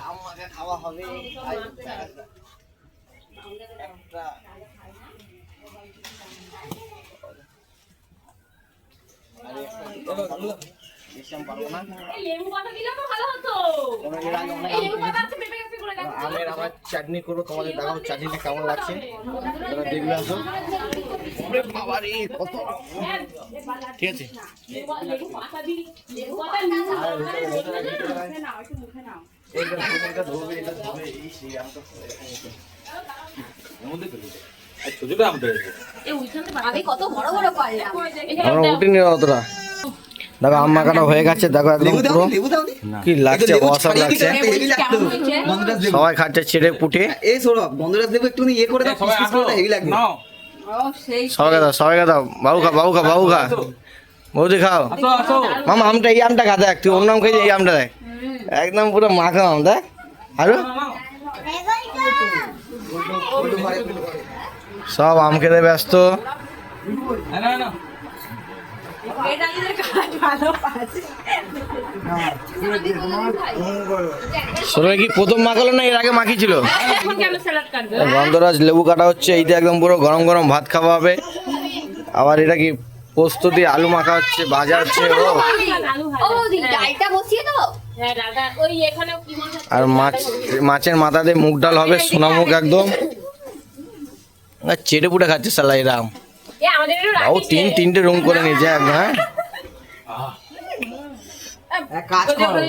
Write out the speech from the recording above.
আমাকে খাওয়া হবে একটা আমের আমার চাটনি করবো, তোমাদের দেখাবো চাটনিটা কেমন লাগছে, তোমরা দেখবে আসো। বাবারে কত, ঠিক আছে আমরা উঠিনি অতটা। দেখো আম মাখাটা হয়ে গেছে, দেখো একদম পুরো কি লাগছে, অসাম লাগছে। সবাই খাচ্ছে ছেড়ে পুটে। এই সৌরভ বন্ধুরাজ দেবো একটু ইয়ে করে দাও, পিস পিস করে দাও, হেভি লাগবে। সবাইকে দাও, সবাইকে দাও। বাবু খা, বাবু খা, বাবু খা, বৌদি খাও। মামা আমটা, এই আমটা খা, দেখ তুই অন্য আম খেয়ে এই আমটা দেখ, একদম পুরো মাখা আম। দেখ আরো সব আম খেতে ব্যস্ত। সবাই কি প্রথম মাখালো না এর আগে মাখিয়েছিল? গন্ধরাজ লেবু কাটা হচ্ছে, এইটা একদম পুরো গরম গরম ভাত খাওয়া হবে। আবার এটা কি পোস্ত দিয়ে আলু মাখা হচ্ছে, ভাজা হচ্ছে। আর মাছের মাথা দিয়ে মুগ ডাল হবে, সোনা মুখ একদম। চেটে পুটে খাচ্ছে সালা এরাম। ও তিনটে রুম করে নিয়েছে একদম। হ্যাঁ কাজ করো।